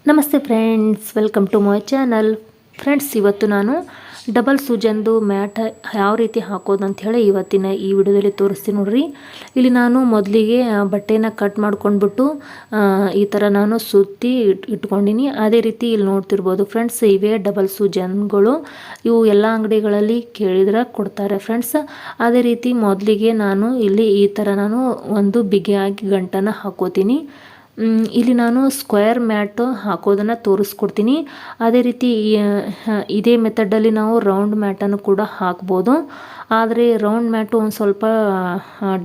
ನಮಸ್ತೆ friends, welcome to my channel. Friends, ಇವತ್ತು ನಾನು ಡಬಲ್ ಸೂಜನ್ದು ಮ್ಯಾಟ್ ಯಾವ ರೀತಿ ಹಾಕೋದು ಅಂತ ಹೇಳಿ ಇವತ್ತಿನ ಈ ವಿಡಿಯೋದಲ್ಲಿ ತೋರಿಸ್ತೀನಿ ನೋಡ್ರಿ. ಇಲ್ಲಿ ನಾನು ಮೊದಲಿಗೆ ಬಟ್ಟೆನ ಕಟ್ ಮಾಡ್ಕೊಂಡ್ಬಿಟ್ಟು ಈ ಥರ ನಾನು ಸುತ್ತಿ ಇಟ್ಕೊಂಡಿನಿ. ಅದೇ ರೀತಿ ಇಲ್ಲಿ ನೋಡ್ತಿರ್ಬೋದು ಫ್ರೆಂಡ್ಸ್, ಇವೇ ಡಬಲ್ ಸೂಜನ್ಗಳು. ಇವು ಎಲ್ಲ ಅಂಗಡಿಗಳಲ್ಲಿ ಕೇಳಿದ್ರೆ ಕೊಡ್ತಾರೆ ಫ್ರೆಂಡ್ಸ್. ಅದೇ ರೀತಿ ಮೊದಲಿಗೆ ನಾನು ಇಲ್ಲಿ ಈ ಥರ ನಾನು ಒಂದು ಬಿಗಿಯಾಗಿ ಗಂಟನ್ನು ಹಾಕೋತೀನಿ. ಇಲ್ಲಿ ನಾನು ಸ್ಕ್ವೇರ್ ಮ್ಯಾಟು ಹಾಕೋದನ್ನು ತೋರಿಸ್ಕೊಡ್ತೀನಿ. ಅದೇ ರೀತಿ ಇದೇ ಮೆಥಡಲ್ಲಿ ನಾವು ರೌಂಡ್ ಮ್ಯಾಟನ್ನು ಕೂಡ ಹಾಕ್ಬೋದು. ಆದರೆ ರೌಂಡ್ ಮ್ಯಾಟು ಒಂದು ಸ್ವಲ್ಪ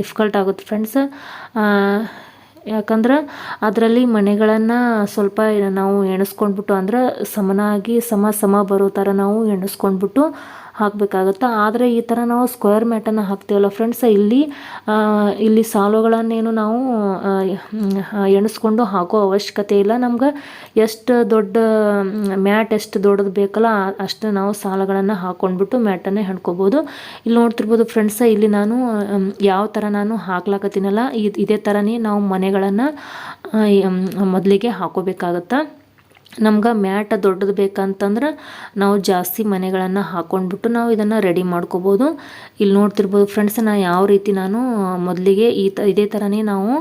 ಡಿಫಿಕಲ್ಟ್ ಆಗುತ್ತೆ ಫ್ರೆಂಡ್ಸ್. ಯಾಕಂದ್ರೆ ಅದರಲ್ಲಿ ಮನೆಗಳನ್ನು ಸ್ವಲ್ಪ ನಾವು ಎಣಿಸ್ಕೊಂಡ್ಬಿಟ್ಟು ಅಂದ್ರೆ ಸಮನಾಗಿ ಸಮ ಬರೋ ಥರ ನಾವು ಎಣಿಸ್ಕೊಂಡ್ಬಿಟ್ಟು ಹಾಕಬೇಕಾಗುತ್ತೆ. ಆದರೆ ಈ ಥರ ನಾವು ಸ್ಕ್ವೇರ್ ಮ್ಯಾಟನ್ನು ಹಾಕ್ತೀವಲ್ಲ ಫ್ರೆಂಡ್ಸ್, ಇಲ್ಲಿ ಸಾಲುಗಳನ್ನೇನು ನಾವು ಎಣಿಸ್ಕೊಂಡು ಹಾಕೋ ಅವಶ್ಯಕತೆ ಇಲ್ಲ. ನಮ್ಗೆ ಎಷ್ಟು ದೊಡ್ಡ ಮ್ಯಾಟ್ ಎಷ್ಟು ದೊಡ್ಡದು ಬೇಕಲ್ಲ ಅಷ್ಟು ನಾವು ಸಾಲುಗಳನ್ನು ಹಾಕ್ಕೊಂಡ್ಬಿಟ್ಟು ಮ್ಯಾಟನ್ನೇ ಹೆಣ್ಕೋಬೋದು. ಇಲ್ಲಿ ನೋಡ್ತಿರ್ಬೋದು ಫ್ರೆಂಡ್ಸ್, ಇಲ್ಲಿ ನಾನು ಯಾವ ಥರ ನಾನು ಹಾಕ್ಲಾಕತ್ತೀನಲ್ಲ ಇದೇ ಥರನೇ ನಾವು ಮನೆಗಳನ್ನು ಮೊದಲಿಗೆ ಹಾಕೋಬೇಕಾಗತ್ತೆ. ನಮ್ಗೆ ಮ್ಯಾಟ್ ದೊಡ್ಡದು ಬೇಕಂತಂದ್ರೆ ನಾವು ಜಾಸ್ತಿ ಮನೆಗಳನ್ನು ಹಾಕ್ಕೊಂಡ್ಬಿಟ್ಟು ನಾವು ಇದನ್ನು ರೆಡಿ ಮಾಡ್ಕೋಬೋದು. ಇಲ್ಲಿ ನೋಡ್ತಿರ್ಬೋದು ಫ್ರೆಂಡ್ಸ್, ಯಾವ ರೀತಿ ನಾನು ಮೊದಲಿಗೆ ಇದೇ ಥರನೇ ನಾವು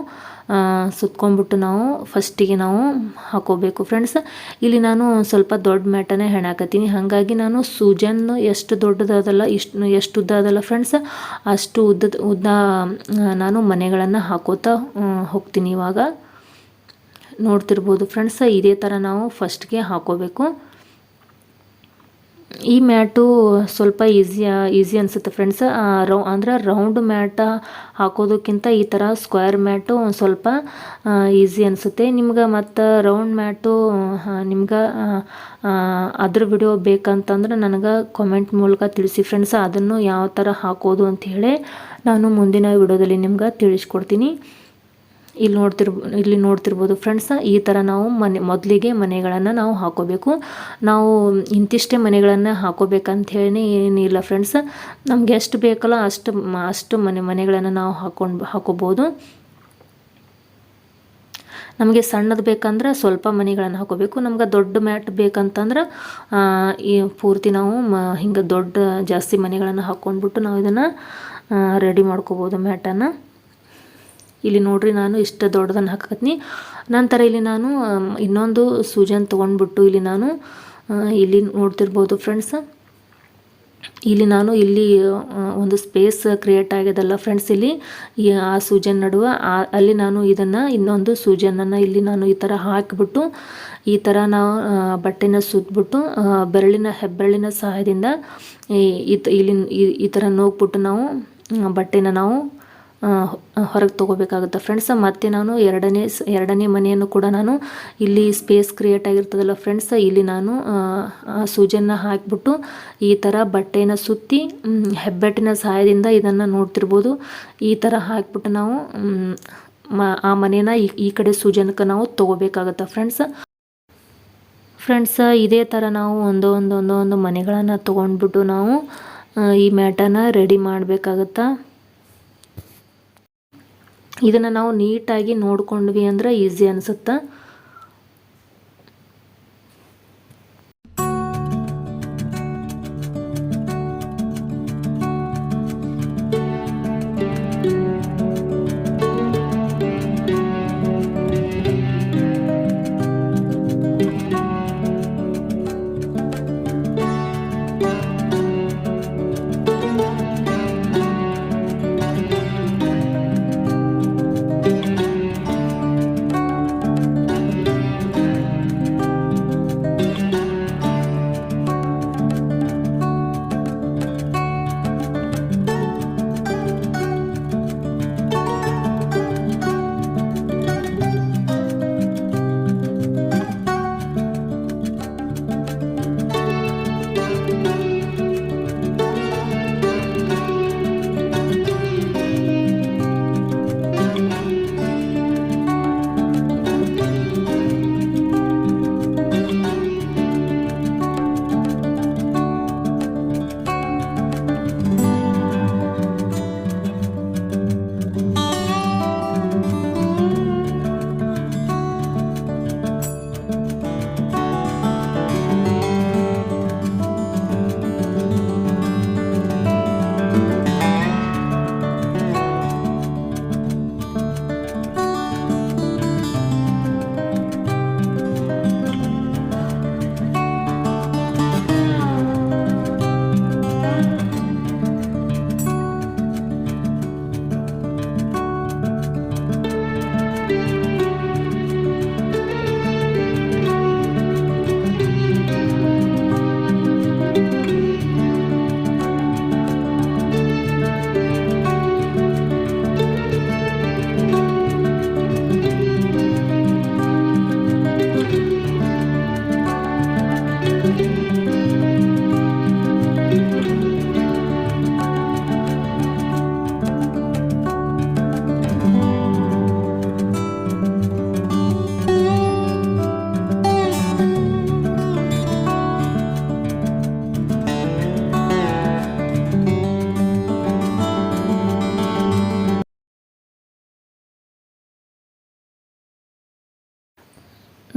ಸುತ್ಕೊಂಡ್ಬಿಟ್ಟು ನಾವು ಫಸ್ಟಿಗೆ ನಾವು ಹಾಕೋಬೇಕು ಫ್ರೆಂಡ್ಸ್. ಇಲ್ಲಿ ನಾನು ಸ್ವಲ್ಪ ದೊಡ್ಡ ಮ್ಯಾಟನ್ನೇ ಹೆಣಾಕತ್ತೀನಿ. ಹಾಗಾಗಿ ನಾನು ಸೂಜನ್ನು ಎಷ್ಟು ದೊಡ್ಡದಾದಲ್ಲ ಎಷ್ಟು ಉದ್ದ ಅದಲ್ಲ ಫ್ರೆಂಡ್ಸ್, ಅಷ್ಟು ಉದ್ದ ನಾನು ಮನೆಗಳನ್ನು ಹಾಕೋತಾ ಹೋಗ್ತೀನಿ. ಇವಾಗ ನೋಡ್ತಿರ್ಬೋದು ಫ್ರೆಂಡ್ಸ್, ಇದೇ ಥರ ನಾವು ಫಸ್ಟ್ಗೆ ಹಾಕೋಬೇಕು. ಈ ಮ್ಯಾಟು ಸ್ವಲ್ಪ ಈಸಿ ಅನಿಸುತ್ತೆ ಫ್ರೆಂಡ್ಸ್. ಅಂದರೆ ರೌಂಡ್ ಮ್ಯಾಟ ಹಾಕೋದಕ್ಕಿಂತ ಈ ಥರ ಸ್ಕ್ವೇರ್ ಮ್ಯಾಟು ಒಂದು ಸ್ವಲ್ಪ ಈಸಿ ಅನಿಸುತ್ತೆ ನಿಮ್ಗೆ. ಮತ್ತು ರೌಂಡ್ ಮ್ಯಾಟು ನಿಮ್ಗೆ ಅದ್ರ ವಿಡಿಯೋ ಬೇಕಂತಂದ್ರೆ ನನಗೆ ಕಾಮೆಂಟ್ ಮೂಲಕ ತಿಳಿಸಿ ಫ್ರೆಂಡ್ಸ್. ಅದನ್ನು ಯಾವ ಥರ ಹಾಕೋದು ಅಂಥೇಳಿ ನಾನು ಮುಂದಿನ ವಿಡಿಯೋದಲ್ಲಿ ನಿಮ್ಗೆ ತಿಳಿಸ್ಕೊಡ್ತೀನಿ. ಇಲ್ಲಿ ನೋಡ್ತಿರ್ಬೋದು ಫ್ರೆಂಡ್ಸ್, ಈ ಥರ ನಾವು ಮೊದಲಿಗೆ ಮನೆಗಳನ್ನು ನಾವು ಹಾಕೋಬೇಕು. ನಾವು ಇಂತಿಷ್ಟೇ ಮನೆಗಳನ್ನು ಹಾಕೋಬೇಕಂತ ಹೇಳಿ ಏನಿಲ್ಲ ಫ್ರೆಂಡ್ಸ್. ನಮ್ಗೆ ಎಷ್ಟು ಬೇಕಲ್ಲ ಅಷ್ಟು ಮನೆಗಳನ್ನು ನಾವು ಹಾಕೋಬೋದು. ನಮಗೆ ಸಣ್ಣದು ಬೇಕಂದ್ರೆ ಸ್ವಲ್ಪ ಮನೆಗಳನ್ನು ಹಾಕೋಬೇಕು. ನಮ್ಗೆ ದೊಡ್ಡ ಮ್ಯಾಟ್ ಬೇಕಂತಂದ್ರೆ ಈ ಪೂರ್ತಿ ನಾವು ಹಿಂಗೆ ಜಾಸ್ತಿ ಮನೆಗಳನ್ನು ಹಾಕ್ಕೊಂಡ್ಬಿಟ್ಟು ನಾವು ಇದನ್ನು ರೆಡಿ ಮಾಡ್ಕೋಬೋದು ಮ್ಯಾಟನ್ನು. ಇಲ್ಲಿ ನೋಡ್ರಿ, ನಾನು ಇಷ್ಟು ದೊಡ್ಡದನ್ನು ಹಾಕತ್ತೀನಿ. ನಂತರ ಇಲ್ಲಿ ನಾನು ಇನ್ನೊಂದು ಸೂಜನ್ ತೊಗೊಂಡ್ಬಿಟ್ಟು ಇಲ್ಲಿ ನೋಡ್ತಿರ್ಬೋದು ಫ್ರೆಂಡ್ಸ್, ಇಲ್ಲಿ ಒಂದು ಸ್ಪೇಸ್ ಕ್ರಿಯೇಟ್ ಆಗ್ಯದಲ್ಲ ಫ್ರೆಂಡ್ಸ್. ಇಲ್ಲಿ ಆ ಸೂಜನ್ ನಡುವೆ ಅಲ್ಲಿ ನಾನು ಇನ್ನೊಂದು ಸೂಜನನ್ನು ಇಲ್ಲಿ ನಾನು ಈ ಥರ ಹಾಕಿಬಿಟ್ಟು ಈ ಥರ ನಾವು ಬಟ್ಟೆನ ಸುತ್ತಬಿಟ್ಟು ಹೆಬ್ಬೆರಳಿನ ಸಹಾಯದಿಂದ ಈ ಥರ ನೋಗ್ಬಿಟ್ಟು ನಾವು ಬಟ್ಟೆನ ನಾವು ಹೊರಗೆ ತೊಗೋಬೇಕಾಗುತ್ತೆ ಫ್ರೆಂಡ್ಸ್. ಮತ್ತು ನಾನು ಎರಡನೇ ಮನೆಯನ್ನು ಕೂಡ ನಾನು ಇಲ್ಲಿ ಸ್ಪೇಸ್ ಕ್ರಿಯೇಟ್ ಆಗಿರ್ತದಲ್ಲ ಫ್ರೆಂಡ್ಸ್, ಇಲ್ಲಿ ನಾನು ಸೂಜನ್ನ ಹಾಕಿಬಿಟ್ಟು ಈ ಥರ ಬಟ್ಟೆನ ಸುತ್ತಿ ಹೆಬ್ಬೆಟ್ಟಿನ ಸಹಾಯದಿಂದ ಇದನ್ನು ನೋಡ್ತಿರ್ಬೋದು ಈ ಥರ ಹಾಕಿಬಿಟ್ಟು ನಾವು ಆ ಮನೇನ ಈ ಕಡೆ ಸೂಜನಕ್ಕೆ ನಾವು ತೊಗೋಬೇಕಾಗತ್ತೆ ಫ್ರೆಂಡ್ಸ್. ಇದೇ ಥರ ನಾವು ಒಂದೊಂದು ಮನೆಗಳನ್ನು ತೊಗೊಂಡ್ಬಿಟ್ಟು ನಾವು ಈ ಮ್ಯಾಟನ್ನು ರೆಡಿ ಮಾಡಬೇಕಾಗತ್ತಾ. ಇದನ್ನು ನಾವು ನೀಟಾಗಿ ನೋಡ್ಕೊಂಡ್ವಿ ಅಂದ್ರೆ ಈಸಿ ಅನಿಸುತ್ತೆ.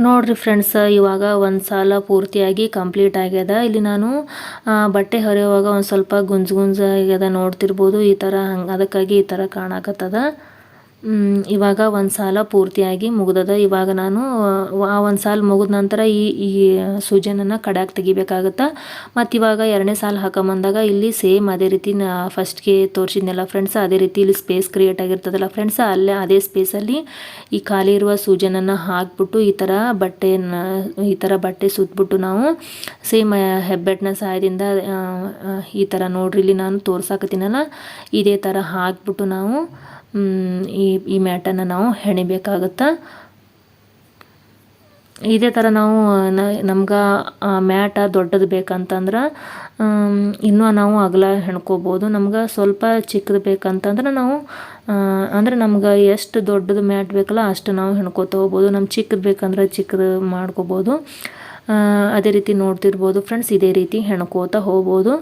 ನೋಡಿರಿ ಫ್ರೆಂಡ್ಸ್, ಇವಾಗ ಒಂದು ಸಾಲ ಪೂರ್ತಿಯಾಗಿ ಕಂಪ್ಲೀಟ್ ಆಗ್ಯದ. ಇಲ್ಲಿ ನಾನು ಬಟ್ಟೆ ಹೊರೆಯುವಾಗ ಒಂದು ಸ್ವಲ್ಪ ಗುಂಜು ಆಗ್ಯದ ನೋಡ್ತಿರ್ಬೋದು. ಈ ಥರ ಅದಕ್ಕಾಗಿ ಈ ಥರ ಕಾಣಕತ್ತದ. ಇವಾಗ ಒಂದು ಸಾಲ ಪೂರ್ತಿಯಾಗಿ ಮುಗ್ದದ. ಇವಾಗ ನಾನು ಆ ಒಂದು ಸಾಲ ಮುಗಿದ ನಂತರ ಈ ಸೂಜನನ್ನು ಕಡ್ಯಾಕ್ ತೆಗಿಬೇಕಾಗತ್ತೆ. ಮತ್ತು ಇವಾಗ ಎರಡನೇ ಸಾಲ ಹಾಕೊಂಬಂದಾಗ ಇಲ್ಲಿ ಸೇಮ್ ಅದೇ ರೀತಿ ಫಸ್ಟ್ಗೆ ತೋರಿಸಿದ್ನಲ್ಲ ಫ್ರೆಂಡ್ಸ್, ಅದೇ ರೀತಿ ಇಲ್ಲಿ ಸ್ಪೇಸ್ ಕ್ರಿಯೇಟ್ ಆಗಿರ್ತದಲ್ಲ ಫ್ರೆಂಡ್ಸ್, ಅಲ್ಲೇ ಅದೇ ಸ್ಪೇಸಲ್ಲಿ ಈ ಖಾಲಿ ಇರುವ ಸೂಜನನ್ನು ಹಾಕ್ಬಿಟ್ಟು ಈ ಥರ ಬಟ್ಟೆ ಸುತ್ತಬಿಟ್ಟು ನಾವು ಸೇಮ್ ಹೆಬ್ಬೆಟ್ಟಿನ ಸಹಾಯದಿಂದ ಈ ಥರ ನೋಡ್ರಿ, ಇಲ್ಲಿ ನಾನು ತೋರ್ಸಾಕತ್ತೀನಲ್ಲ ಇದೇ ಥರ ಹಾಕ್ಬಿಟ್ಟು ನಾವು ಈ ಮ್ಯಾಟನ್ನು ನಾವು ಹೆಣಿಬೇಕಾಗತ್ತೆ. ಇದೇ ಥರ ನಾವು ನಮ್ಗೆ ಮ್ಯಾಟ ದೊಡ್ಡದು ಬೇಕಂತಂದ್ರೆ ಇನ್ನೂ ನಾವು ಅಗಲ ಹೆಣ್ಕೋಬೋದು. ನಮ್ಗೆ ಸ್ವಲ್ಪ ಚಿಕ್ಕದು ಬೇಕಂತಂದ್ರೆ ನಾವು ಅಂದ್ರೆ ನಮ್ಗೆ ಎಷ್ಟು ದೊಡ್ಡದು ಮ್ಯಾಟ್ ಬೇಕಲ್ಲ ಅಷ್ಟು ನಾವು ಹೆಣ್ಕೋತ ಹೋಗ್ಬೋದು. ನಮ್ಗೆ ಚಿಕ್ಕದು ಬೇಕಂದ್ರೆ ಚಿಕ್ಕದು ಮಾಡ್ಕೋಬೋದು. ಅದೇ ರೀತಿ ನೋಡ್ತಿರ್ಬೋದು ಫ್ರೆಂಡ್ಸ್, ಇದೇ ರೀತಿ ಹೆಣ್ಕೋತ ಹೋಗ್ಬೋದು.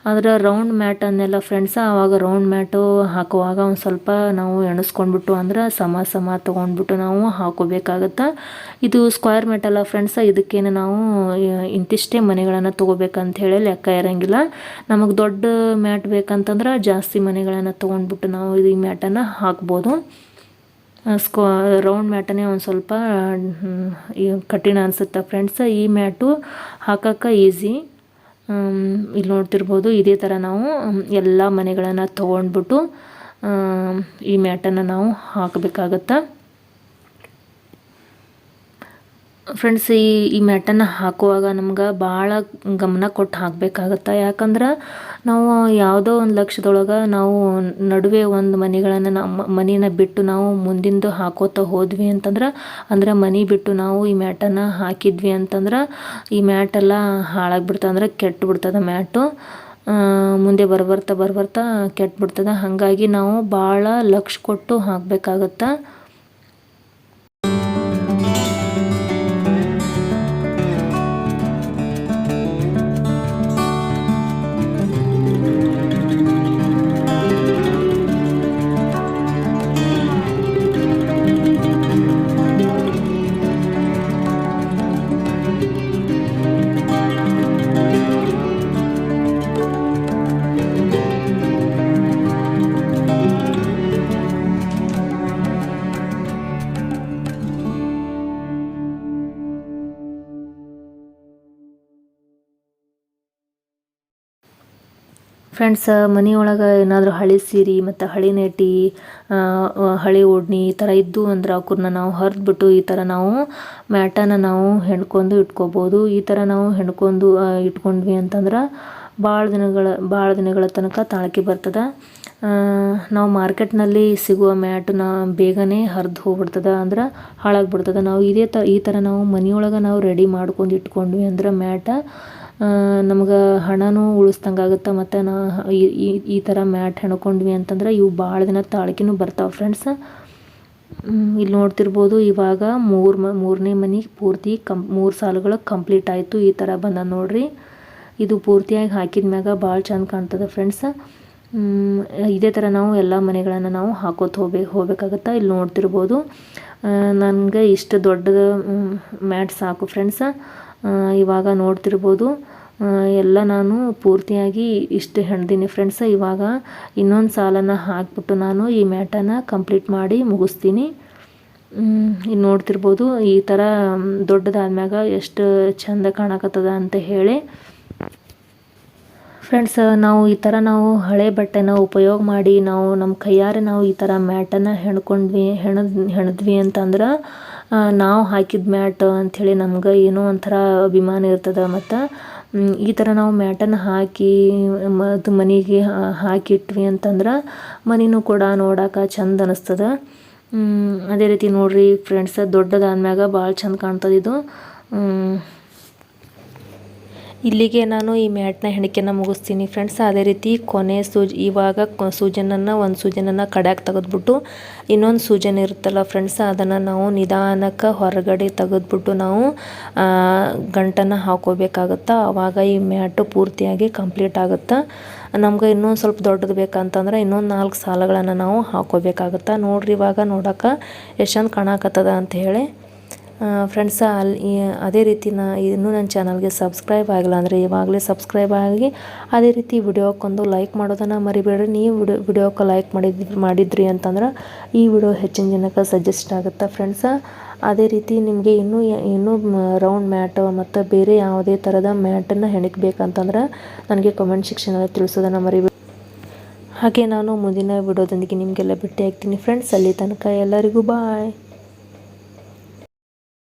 ಅದರ ರೌಂಡ್ ಮ್ಯಾಟನ್ನೆಲ್ಲ ಫ್ರೆಂಡ್ಸ್, ಆವಾಗ ರೌಂಡ್ ಮ್ಯಾಟು ಹಾಕುವಾಗ ಒಂದು ಸ್ವಲ್ಪ ನಾವು ಎಣಿಸ್ಕೊಂಡ್ಬಿಟ್ಟು ಅಂದ್ರೆ ಸಮ ತೊಗೊಂಡ್ಬಿಟ್ಟು ನಾವು ಹಾಕೋಬೇಕಾಗತ್ತೆ. ಇದು ಸ್ಕ್ವೇರ್ ಮ್ಯಾಟ್ ಅಲ್ಲ ಫ್ರೆಂಡ್ಸ್, ಇದಕ್ಕೇನು ನಾವು ಇಂತಿಷ್ಟೇ ಮನೆಗಳನ್ನು ತೊಗೋಬೇಕಂತ ಹೇಳಿ ಲೆಕ್ಕ ಇರೋಂಗಿಲ್ಲ. ನಮಗೆ ದೊಡ್ಡ ಮ್ಯಾಟ್ ಬೇಕಂತಂದ್ರೆ ಜಾಸ್ತಿ ಮನೆಗಳನ್ನು ತೊಗೊಂಡ್ಬಿಟ್ಟು ನಾವು ಈ ಮ್ಯಾಟನ್ನು ಹಾಕ್ಬೋದು. ರೌಂಡ್ ಮ್ಯಾಟನೇ ಒಂದು ಸ್ವಲ್ಪ ಕಠಿಣ ಅನಿಸುತ್ತೆ ಫ್ರೆಂಡ್ಸ್. ಈ ಮ್ಯಾಟು ಹಾಕೋಕ್ಕೆ ಈಸಿ. ಇಲ್ಲಿ ನೋಡ್ತಿರ್ಬೋದು, ಇದೇ ಥರ ನಾವು ಎಲ್ಲ ಮನೆಗಳನ್ನು ತೊಗೊಂಡ್ಬಿಟ್ಟು ಈ ಮ್ಯಾಟನ್ನು ನಾವು ಹಾಕಬೇಕಾಗತ್ತೆ ಫ್ರೆಂಡ್ಸ್. ಈ ಮ್ಯಾಟನ್ನು ಹಾಕುವಾಗ ನಮ್ಗೆ ಭಾಳ ಗಮನ ಕೊಟ್ಟು ಹಾಕಬೇಕಾಗತ್ತೆ. ಯಾಕಂದ್ರೆ ನಾವು ಯಾವುದೋ ಒಂದು ಲಕ್ಷ್ಯದೊಳಗೆ ನಾವು ನಡುವೆ ಒಂದು ಮನೆನ ಬಿಟ್ಟು ನಾವು ಮುಂದಿಂದು ಹಾಕೋತ ಹೋದ್ವಿ ಅಂತಂದ್ರೆ, ಅಂದ್ರೆ ಮನೆ ಬಿಟ್ಟು ನಾವು ಈ ಮ್ಯಾಟನ್ನು ಹಾಕಿದ್ವಿ ಅಂತಂದ್ರೆ ಈ ಮ್ಯಾಟೆಲ್ಲ ಹಾಳಾಗಿಬಿಡ್ತದೆ, ಅಂದ್ರೆ ಕೆಟ್ಟು ಬಿಡ್ತದೆ ಮ್ಯಾಟು. ಮುಂದೆ ಬರ್ಬರ್ತಾ ಕೆಟ್ಟುಬಿಡ್ತದೆ. ಹಾಗಾಗಿ ನಾವು ಭಾಳ ಲಕ್ಷ್ಯ ಕೊಟ್ಟು ಹಾಕಬೇಕಾಗತ್ತೆ. ಫ್ರೆಂಡ್ಸ್, ಮನೆಯೊಳಗೆ ಏನಾದರೂ ಹಳೆ ಸೀರೆ ಮತ್ತು ಹಳೆ ನೈಟಿ, ಹಳೆ ಓಢಣಿ ಈ ಥರ ಇದ್ದು ಅಂದ್ರೆ ಅವನ್ನ ನಾವು ಹರಿದ್ಬಿಟ್ಟು ಈ ಥರ ನಾವು ಮ್ಯಾಟನ್ನು ನಾವು ಹೆಣ್ಕೊಂಡು ಇಟ್ಕೋಬೋದು. ಈ ಥರ ನಾವು ಹೆಣ್ಕೊಂಡು ಇಟ್ಕೊಂಡ್ವಿ ಅಂತಂದ್ರೆ ಭಾಳ ದಿನಗಳ ತನಕ ತಾಳಿಕೆ ಬರ್ತದೆ. ನಾವು ಮಾರ್ಕೆಟ್ನಲ್ಲಿ ಸಿಗುವ ಮ್ಯಾಟನ್ನ ಬೇಗನೆ ಹರಿದು ಹೋಗ್ಬಿಡ್ತದೆ, ಅಂದ್ರೆ ಹಾಳಾಗಿಬಿಡ್ತದೆ. ನಾವು ಈ ಥರ ನಾವು ಮನೆಯೊಳಗೆ ನಾವು ರೆಡಿ ಮಾಡ್ಕೊಂಡು ಇಟ್ಕೊಂಡ್ವಿ ಅಂದ್ರೆ ಮ್ಯಾಟ ನಮ್ಗೆ ಹಣನೂ ಉಳಿಸ್ದಂಗಾಗುತ್ತೆ. ಮತ್ತು ಈ ಥರ ಮ್ಯಾಟ್ ಹೆಣ್ಕೊಂಡ್ವಿ ಅಂತಂದ್ರೆ ಇವು ಭಾಳ ದಿನ ತಾಳ್ಕೆನೂ ಬರ್ತಾವೆ ಫ್ರೆಂಡ್ಸ್. ಇಲ್ಲಿ ನೋಡ್ತಿರ್ಬೋದು, ಇವಾಗ ಮೂರನೇ ಮನೆ ಪೂರ್ತಿ 3 ಸಾಲುಗಳು ಕಂಪ್ಲೀಟ್ ಆಯಿತು. ಈ ಥರ ಬಂದ ನೋಡ್ರಿ. ಇದು ಪೂರ್ತಿಯಾಗಿ ಹಾಕಿದ ಮ್ಯಾಗ ಭಾಳ ಚಂದ ಕಾಣ್ತದೆ ಫ್ರೆಂಡ್ಸ್. ಇದೇ ಥರ ನಾವು ಎಲ್ಲ ಮನೆಗಳನ್ನು ನಾವು ಹಾಕೋತ ಹೋಗ್ಬೇಕಾಗತ್ತೆ. ಇಲ್ಲಿ ನೋಡ್ತಿರ್ಬೋದು, ನನಗೆ ಇಷ್ಟು ದೊಡ್ಡದು ಮ್ಯಾಟ್ ಸಾಕು ಫ್ರೆಂಡ್ಸ್. ಇವಾಗ ನೋಡ್ತಿರ್ಬೋದು, ಎಲ್ಲ ನಾನು ಪೂರ್ತಿಯಾಗಿ ಇಷ್ಟು ಹೆಣ್ದೀನಿ ಫ್ರೆಂಡ್ಸ್. ಇವಾಗ ಇನ್ನೊಂದು ಸಾಲನ್ನು ಹಾಕ್ಬಿಟ್ಟು ನಾನು ಈ ಮ್ಯಾಟನ್ನು ಕಂಪ್ಲೀಟ್ ಮಾಡಿ ಮುಗಿಸ್ತೀನಿ. ಇಲ್ಲಿ ನೋಡ್ತಿರ್ಬೋದು, ಈ ಥರ ದೊಡ್ಡದಾದ್ಮ್ಯಾಗ ಎಷ್ಟು ಚೆಂದ ಕಾಣಕತ್ತದ ಅಂತ ಹೇಳಿ ಫ್ರೆಂಡ್ಸ್. ಈ ಥರ ನಾವು ಹಳೆ ಬಟ್ಟೆನ ಉಪಯೋಗ ಮಾಡಿ ನಾವು ನಮ್ಮ ಕೈಯಾರೆ ನಾವು ಈ ಥರ ಮ್ಯಾಟನ್ನು ಹೆಣದ್ವಿ ಅಂತಂದ್ರೆ ನಾವು ಹಾಕಿದ ಮ್ಯಾಟ್ ಅಂಥೇಳಿ ನಮ್ಗೆ ಏನೋ ಒಂಥರ ಅಭಿಮಾನ ಇರ್ತದೆ. ಮತ್ತು ಈ ಥರ ನಾವು ಮ್ಯಾಟನ್ನು ಹಾಕಿ ಮತ್ತು ಮನೆಗೆ ಹಾಕಿಟ್ವಿ ಅಂತಂದ್ರೆ ಮನೆಯೂ ಕೂಡ ನೋಡೋಕೆ ಚಂದ ಅನ್ನಿಸ್ತದೆ. ಅದೇ ರೀತಿ ನೋಡಿರಿ ಫ್ರೆಂಡ್ಸ್, ದೊಡ್ಡದಾದ್ಮ್ಯಾಗ ಭಾಳ ಚಂದ ಕಾಣ್ತದೆ ಇದು. ಇಲ್ಲಿಗೆ ನಾನು ಈ ಮ್ಯಾಟ್ನ ಹೆಣಿಕೆನ ಮುಗಿಸ್ತೀನಿ ಫ್ರೆಂಡ್ಸ್. ಅದೇ ರೀತಿ ಕೊನೆ ಇವಾಗ ಒಂದು ಸೂಜನನ್ನು ಕಡ್ಯಾಕ್ ತೆಗೆದ್ಬಿಟ್ಟು ಇನ್ನೊಂದು ಸೂಜನ್ ಇರುತ್ತಲ್ಲ ಫ್ರೆಂಡ್ಸ್, ಅದನ್ನು ನಾವು ನಿಧಾನಕ್ಕೆ ಹೊರಗಡೆ ತೆಗೆದ್ಬಿಟ್ಟು ನಾವು ಗಂಟನ್ನು ಹಾಕೋಬೇಕಾಗತ್ತೆ. ಆವಾಗ ಈ ಮ್ಯಾಟು ಪೂರ್ತಿಯಾಗಿ ಕಂಪ್ಲೀಟ್ ಆಗುತ್ತೆ. ನಮ್ಗೆ ಇನ್ನೊಂದು ಸ್ವಲ್ಪ ದೊಡ್ಡದು ಬೇಕಂತಂದ್ರೆ ಇನ್ನೊಂದು 4 ಸಾಲುಗಳನ್ನು ನಾವು ಹಾಕೋಬೇಕಾಗತ್ತೆ. ನೋಡ್ರಿ, ಇವಾಗ ನೋಡೋಕೆ ಎಷ್ಟು ಚಂದ ಕಾಣಕತ್ತದ ಅಂತ ಹೇಳಿ. ಫ್ರೆಂಡ್ಸ ಅದೇ ರೀತಿ ಇನ್ನೂ ನನ್ನ ಚಾನಲ್ಗೆ ಸಬ್ಸ್ಕ್ರೈಬ್ ಆಗಿಲ್ಲ ಅಂದರೆ ಇವಾಗಲೇ ಸಬ್ಸ್ಕ್ರೈಬ್ ಆಗಿ ಅದೇ ರೀತಿ ವಿಡಿಯೋಕ್ಕೊಂದು ಲೈಕ್ ಮಾಡೋದನ್ನು ಮರಿಬೇಡ್ರಿ. ನೀವು ವಿಡಿಯೋಕ್ಕೆ ಲೈಕ್ ಮಾಡಿದ್ರಿ ಅಂತಂದ್ರೆ ಈ ವಿಡಿಯೋ ಹೆಚ್ಚಿನ ಜನಕ್ಕೆ ಸಜೆಸ್ಟ್ ಆಗುತ್ತೆ ಫ್ರೆಂಡ್ಸ. ಅದೇ ರೀತಿ ನಿಮಗೆ ಇನ್ನೂ ರೌಂಡ್ ಮ್ಯಾಟ್ ಮತ್ತು ಬೇರೆ ಯಾವುದೇ ಥರದ ಮ್ಯಾಟನ್ನು ಹೆಣಿಕಬೇಕಂತಂದ್ರೆ ನನಗೆ ಕಮೆಂಟ್ ಸೆಕ್ಷನಲ್ಲಿ ತಿಳಿಸೋದನ್ನು ಮರಿಬೇಡಿ. ಹಾಗೆ ನಾನು ಮುಂದಿನ ವಿಡಿಯೋದೊಂದಿಗೆ ನಿಮಗೆಲ್ಲ ಭೇಟಿ ಆಗ್ತೀನಿ ಫ್ರೆಂಡ್ಸ್. ಅಲ್ಲಿ ತನಕ ಎಲ್ಲರಿಗೂ ಬಾಯ್.